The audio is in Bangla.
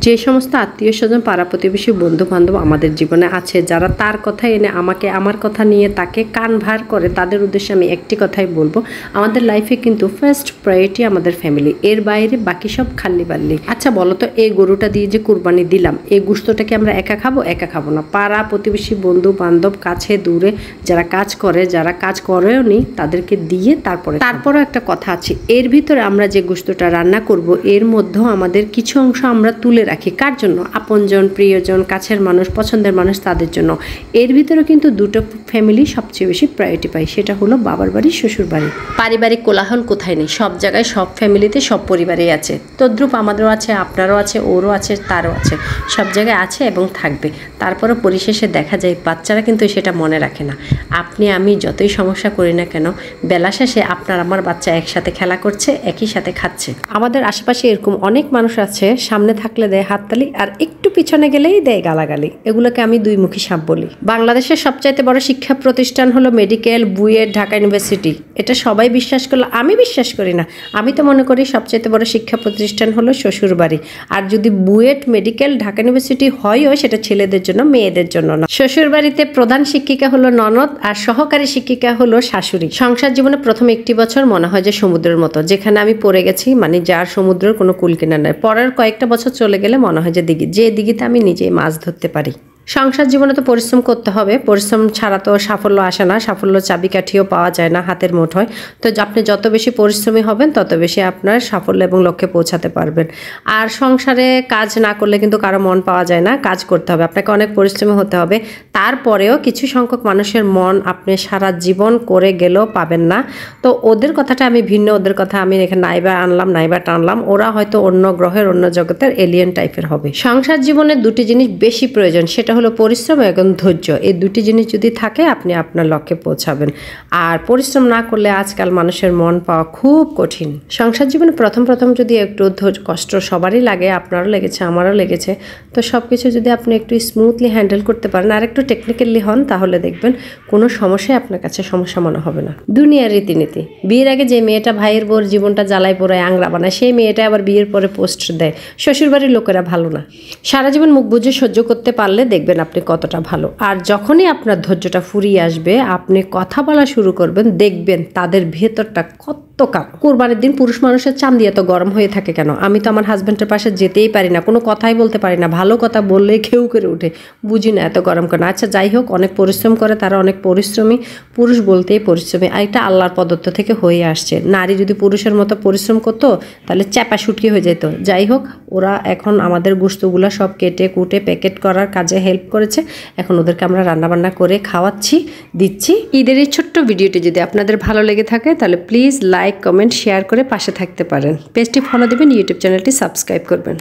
যে সমস্ত আত্মীয়স্বজন পাড়া প্রতিবেশী বন্ধু বান্ধব আমাদের জীবনে আছে, যারা তার কথা এনে আমাকে আমার কথা নিয়ে তাকে কান ভার করে, তাদের উদ্দেশ্যে আমি একটি কথাই বলবো, আমাদের লাইফে কিন্তু ফার্স্ট প্রায়োরিটি আমাদের ফ্যামিলি, এর বাইরে বাকি সব খাল্লি বাল্লি। আচ্ছা বলো তো, এই গরুটা দিয়ে যে কুরবানি দিলাম, এই গোশতটাকে আমরা একা খাবো না। পাড়া প্রতিবেশী বন্ধু বান্ধব কাছে দূরে যারা কাজ করে, যারা কাজ করেও নি, তাদেরকে দিয়ে তারপরও একটা কথা আছে, এর ভিতরে আমরা যে গোশতটা রান্না করব এর মধ্যেও আমাদের কিছু অংশ আমরা তুলে রাখি। কার জন্য? আপনজন, প্রিয়জন, কাছের মানুষ, পছন্দের মানুষ, তাদের জন্য। এর ভিতরে কিন্তু দুটো ফ্যামিলি সবচেয়ে বেশি প্রায়োরিটি পাই, সেটা হলো বাবার বাড়ি, শ্বশুর বাড়ি। পারিবারিক কোলাহল কোথায় নেই, সব জায়গায় সব ফ্যামিলিতে সব পরিবারেই আছে। তদ্রূপ আমাদেরও আছে, আপনারও আছে, ওরও আছে, তারও আছে, সব জায়গায় আছে এবং থাকবে। তারপরও পরিশেষে দেখা যায় বাচ্চারা কিন্তু সেটা মনে রাখে না। আপনি আমি যতই সমস্যা করি না কেন, বেলা শেষে আপনার আমার বাচ্চা একসাথে খেলা করছে, একই সাথে খাচ্ছে। আমাদের আশেপাশে এরকম অনেক মানুষ আছে, সামনে থাকলে দেয় হাততালি আর একটু পিছনে গেলেই দেয় গালাগালি। এগুলোকে আমি দুইমুখী সাপ বলি। বাংলাদেশের সবচাইতে বড় শিক্ষা প্রতিষ্ঠান হলো মেডিকেল, বুয়েট, ঢাকা ইউনিভার্সিটি। এটা সবাই বিশ্বাস করলো, আমি বিশ্বাস করি না। আমি তো মনে করি সবচাইতে বড় শিক্ষা প্রতিষ্ঠান হলো শ্বশুর বাড়ি। আর যদি বুয়েট, মেডিকেল, ঢাকা ইউনিভার্সিটি হয়ও, সেটা ছেলেদের জন্য, মেয়েদের জন্য না। শ্বশুর বাড়িতে প্রধান শিক্ষিকা হলো ননদ আর সহকারী শিক্ষিকা হলো শাশুড়ি। সংসার জীবনে প্রথম একটি বছর মনে হয় যে সমুদ্রের মতো, যেখানে আমি পড়ে গেছি, মানে যার সমুদ্রের কোনো কুল কিনারা নেই। পরের কয়েকটা বছর চলে গেলে মনে হয় যে যে দিঘিতে আমি নিজেই মাছ ধরতে পারি। সংসার জীবনে তো পরিশ্রম করতে হবে, পরিশ্রম ছাড়া তো সাফল্য আসে না, সাফল্য চাবিকাঠিও পাওয়া যায় না হাতের মুঠোয়। তো আপনি যত বেশি পরিশ্রমী হবেন তত বেশি আপনার সাফল্য এবং লক্ষ্যে পৌঁছাতে পারবেন। আর সংসারে কাজ না করলে কিন্তু কারো মন পাওয়া যায় না, কাজ করতে হবে, আপনাকে অনেক পরিশ্রমী হতে হবে। তারপরেও কিছু সংখ্যক মানুষের মন আপনি সারা জীবন করে গেলেও পাবেন না। তো ওদের কথাটা আমি ভিন্ন, ওদের কথা আমি এখানে নাইবা আনলাম, নাইবা টানলাম। ওরা হয়তো অন্য গ্রহের, অন্য জগতের এলিয়েন টাইপের হবে। সংসার জীবনে দুটি জিনিস বেশি প্রয়োজন, সেটা হলো পরিশ্রম এবং ধৈর্য। এই দুটি জিনিস যদি থাকে আপনি আপনার লক্ষ্যে পৌঁছাবেন। আর পরিশ্রম না করলে আজকাল মানুষের মন পাওয়া খুব কঠিন। সংসার জীবনে প্রথম যদি একটু কষ্ট সবারই লাগে, আপনারও লেগেছে, আমারও লেগেছে। তো সব কিছু যদি আপনি একটু স্মুথলি হ্যান্ডেল করতে পারেন আর একটু টেকনিক্যালি হন, তাহলে দেখবেন কোনো সমস্যাই আপনার কাছে সমস্যা মনে হবে না। দুনিয়ার রীতিনীতি, বিয়ের আগে যে মেয়েটা ভাইয়ের বোর জীবনটা জ্বালায় পোড়ায় আংরা বানায়, সেই মেয়েটা আবার বিয়ের পরে পোস্ট দেয় শ্বশুরবাড়ির লোকেরা ভালো না। সারা জীবন মুখ বুঝে সহ্য করতে পারলে দেখবেন আপনি কতটা ভালো। আর যখনই আপনার ধৈর্যটা ফুরিয়ে আসবে, আপনি কথা বলা শুরু করবেন, দেখবেন তাদের ভেতরটা কত কালো। কুরবানির দিন পুরুষ মানুষের চামড়ি এত গরম হয়ে থাকে কেন? আমি তো আমার হাজব্যান্ডের পাশে যেতেই পারি না, কোনো কথাই বলতে পারি না, ভালো কথা বললে খেউ করে উঠে, বুঝি না এত গরম কেন। আচ্ছা যাই হোক, অনেক পরিশ্রম করে তারা, অনেক পরিশ্রমী। পুরুষ বলতেই পরিশ্রমী, আর এটা আল্লাহর প্রদত্ত থেকে হয়ে আসছে। নারী যদি পুরুষের মতো পরিশ্রম করতো তাহলে চ্যাপা শুটকি হয়ে যেত। যাই হোক, ওরা এখন আমাদের গোশতগুলো সব কেটে কুটে প্যাকেট করার কাজে হেল্প করেছে। এখন ওদেরকে আমরা রান্নাবান্না করে খাওয়াচ্ছি, দিচ্ছি। ঈদের এই ছোট্ট ভিডিওটি যদি আপনাদের ভালো লেগে থাকে তাহলে প্লিজ লাইক, কমেন্ট, শেয়ার করে পাশে থাকতে পারেন। পেজটি ফলো দেবেন, ইউটিউব চ্যানেলটি সাবস্ক্রাইব করবেন।